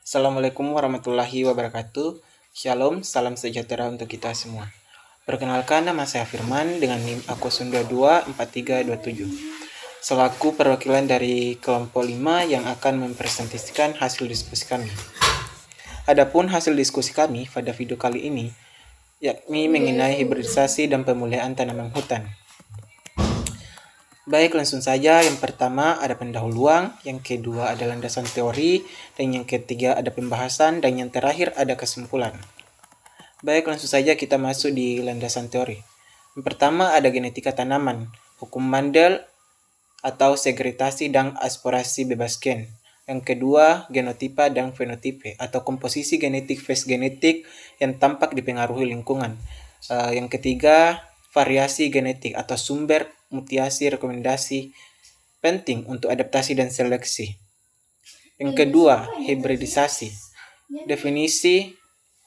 Assalamualaikum warahmatullahi wabarakatuh. Shalom, salam sejahtera untuk kita semua. Perkenalkan, nama saya Firman dengan NIM Akusun 224327. Selaku perwakilan dari kelompok 5 yang akan mempresentasikan hasil diskusi kami. Adapun hasil diskusi kami pada video kali ini, yakni mengenai hibridisasi dan pemulihan tanaman hutan. Baik, langsung saja. Yang pertama ada pendahuluan, yang kedua ada landasan teori, dan yang ketiga ada pembahasan, dan yang terakhir ada kesimpulan. Baik, langsung saja kita masuk di landasan teori. Yang pertama ada genetika tanaman, hukum Mendel atau segregasi dan aspirasi bebas gen. Yang kedua, genotipa dan fenotipe atau komposisi genetik phase genetik yang tampak dipengaruhi lingkungan. Yang ketiga, variasi genetik atau sumber mutasi rekomendasi penting untuk adaptasi dan seleksi. Yang kedua, hibridisasi. Definisi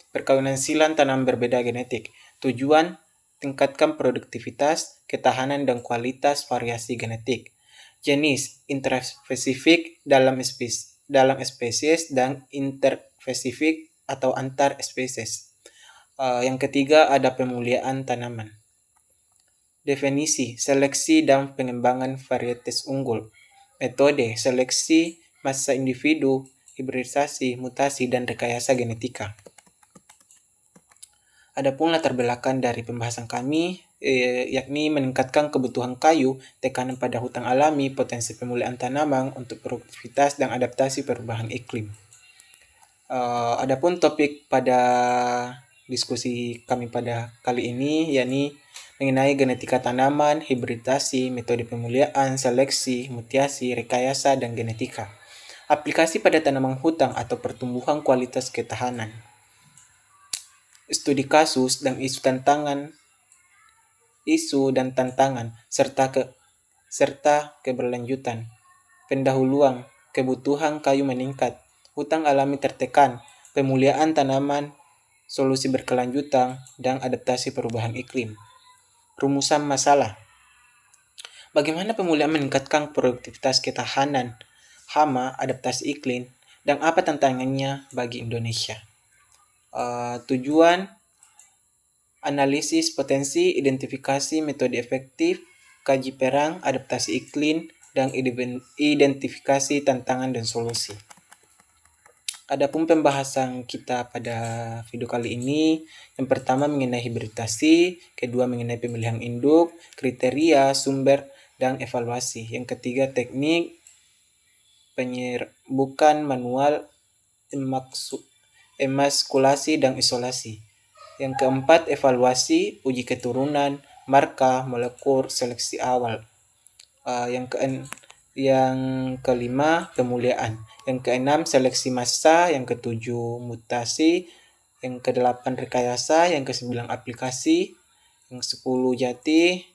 perkawinan silang tanaman berbeda genetik. Tujuan, tingkatkan produktivitas, ketahanan dan kualitas variasi genetik. Jenis, interspesifik dalam spesies dan interspesifik atau antar spesies. Yang ketiga ada pemulihan tanaman. Definisi, seleksi dan pengembangan varietas unggul. Metode, seleksi, masa individu, hibridisasi, mutasi, dan rekayasa genetika. Adapun latar belakang dari pembahasan kami, yakni meningkatkan kebutuhan kayu, tekanan pada hutan alami, potensi pemulihan tanaman untuk produktivitas dan adaptasi perubahan iklim. Adapun topik pada diskusi kami pada kali ini, yakni mengenai genetika tanaman, hibridisasi, metode pemulihan, seleksi, mutasi, rekayasa, dan genetika. Aplikasi pada tanaman hutan atau pertumbuhan kualitas ketahanan. Studi kasus dan isu dan tantangan, serta keberlanjutan. Pendahuluan, kebutuhan kayu meningkat, hutan alami tertekan, pemulihan tanaman, solusi berkelanjutan, dan adaptasi perubahan iklim. Rumusan masalah. Bagaimana pemulihan meningkatkan produktivitas ketahanan, hama, adaptasi iklim, dan apa tantangannya bagi Indonesia? Tujuan, analisis potensi, identifikasi metode efektif, kaji perang, adaptasi iklim, dan identifikasi tantangan dan solusi. Adapun pembahasan kita pada video kali ini, yang pertama mengenai hibridisasi, kedua mengenai pemilihan induk, kriteria, sumber, dan evaluasi. Yang ketiga teknik penyerbukan manual, emaskulasi, dan isolasi. Yang keempat evaluasi, uji keturunan, marka, molekul, seleksi awal. Yang kelima pemulihan. Yang keenam seleksi massa, yang ketujuh mutasi, yang kedelapan rekayasa, yang kesembilan aplikasi, yang 10 jati,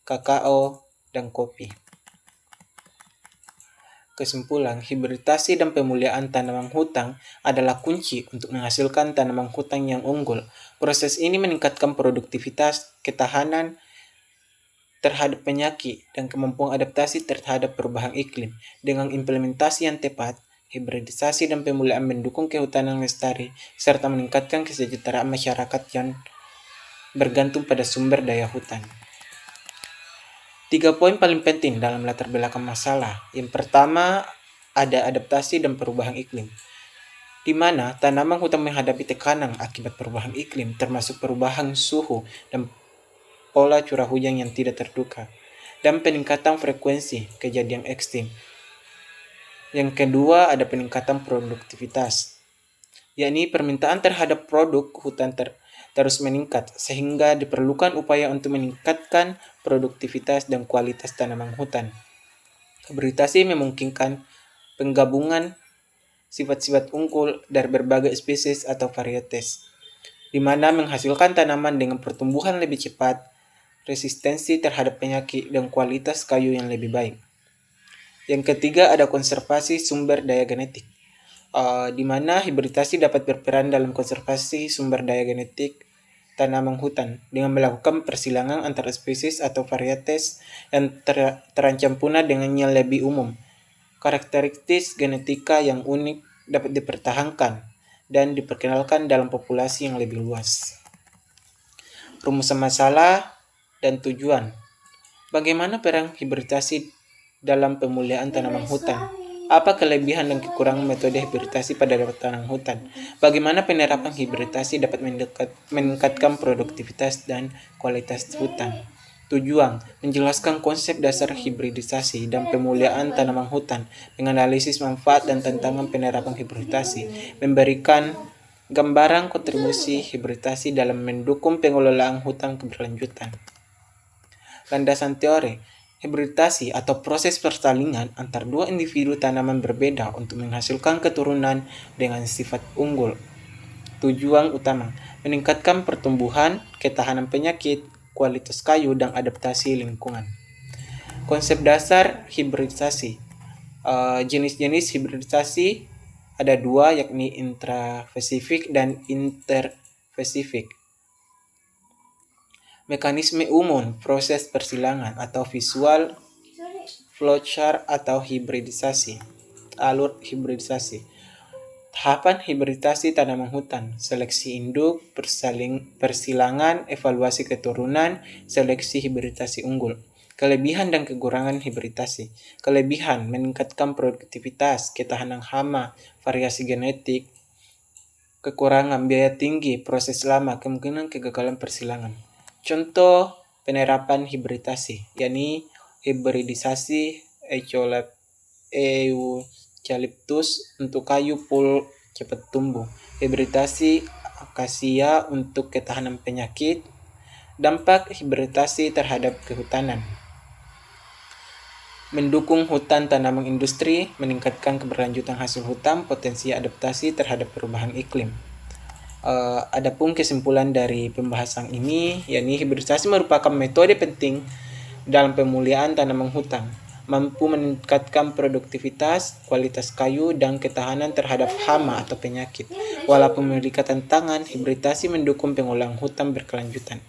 kakao, dan kopi. Kesimpulan, hibridisasi dan pemulihan tanaman hutan adalah kunci untuk menghasilkan tanaman hutan yang unggul. Proses ini meningkatkan produktivitas, ketahanan terhadap penyakit, dan kemampuan adaptasi terhadap perubahan iklim. Dengan implementasi yang tepat, hibridisasi dan pemulihan mendukung kehutanan lestari, serta meningkatkan kesejahteraan masyarakat yang bergantung pada sumber daya hutan. 3 poin paling penting dalam latar belakang masalah. Yang pertama, ada adaptasi dan perubahan iklim, di mana tanaman hutan menghadapi tekanan akibat perubahan iklim, termasuk perubahan suhu dan pola curah hujan yang tidak terduga, dan peningkatan frekuensi kejadian ekstrim. Yang kedua, ada peningkatan produktivitas, yakni permintaan terhadap produk hutan terus meningkat, sehingga diperlukan upaya untuk meningkatkan produktivitas dan kualitas tanaman hutan. Hibridisasi memungkinkan penggabungan sifat-sifat unggul dari berbagai spesies atau varietas, di mana menghasilkan tanaman dengan pertumbuhan lebih cepat, resistensi terhadap penyakit, dan kualitas kayu yang lebih baik. Yang ketiga ada konservasi sumber daya genetik, di mana hibridisasi dapat berperan dalam konservasi sumber daya genetik tanaman hutan dengan melakukan persilangan antar spesies atau varietas yang terancam punah dengan yang lebih umum, karakteristik genetika yang unik dapat dipertahankan dan diperkenalkan dalam populasi yang lebih luas. Rumusan masalah dan tujuan. Bagaimana peran hibridasi dalam pemulihan tanaman hutan? Apa kelebihan dan kekurangan metode hibridasi pada tanaman hutan? Bagaimana penerapan hibridasi dapat meningkatkan produktivitas dan kualitas hutan? Tujuan, menjelaskan konsep dasar hibridisasi dan pemulihan tanaman hutan, menganalisis manfaat dan tantangan penerapan hibridasi, memberikan gambaran kontribusi hibridasi dalam mendukung pengelolaan hutan keberlanjutan. Landasan teori, hibridasi atau proses persalingan antar dua individu tanaman berbeda untuk menghasilkan keturunan dengan sifat unggul. Tujuan utama, meningkatkan pertumbuhan, ketahanan penyakit, kualitas kayu, dan adaptasi lingkungan. Konsep dasar hibridisasi. Jenis-jenis hibridisasi ada dua, yakni intraspesifik dan interspesifik. Mekanisme umum proses persilangan atau visual flowchart atau hibridisasi. Alur hibridisasi. Tahapan hibridisasi tanaman hutan, seleksi induk, persilangan, evaluasi keturunan, seleksi hibridisasi unggul. Kelebihan dan kekurangan hibridisasi. Kelebihan, meningkatkan produktivitas, ketahanan hama, variasi genetik. Kekurangan, biaya tinggi, proses lama, kemungkinan kegagalan persilangan. Contoh penerapan hibridisasi, yakni hibridisasi eucalyptus untuk kayu pul cepat tumbuh, hibridisasi akasia untuk ketahanan penyakit. Dampak hibridisasi terhadap kehutanan. Mendukung hutan tanaman industri, meningkatkan keberlanjutan hasil hutan, potensi adaptasi terhadap perubahan iklim. Adapun kesimpulan dari pembahasan ini, yakni hibridisasi merupakan metode penting dalam pemulihan tanaman hutan, mampu meningkatkan produktivitas, kualitas kayu, dan ketahanan terhadap hama atau penyakit. Walaupun memiliki tantangan, hibridisasi mendukung pengolahan hutan berkelanjutan.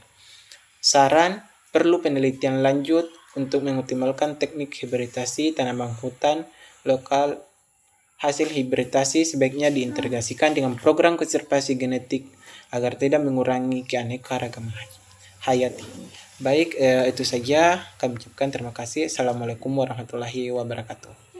Saran, perlu penelitian lanjut untuk mengoptimalkan teknik hibridisasi tanaman hutan lokal. Hasil hibridisasi sebaiknya diintegrasikan dengan program konservasi genetik agar tidak mengurangi keanekaragaman hayati. Baik, itu saja kami ucapkan terima kasih. Assalamualaikum warahmatullahi wabarakatuh.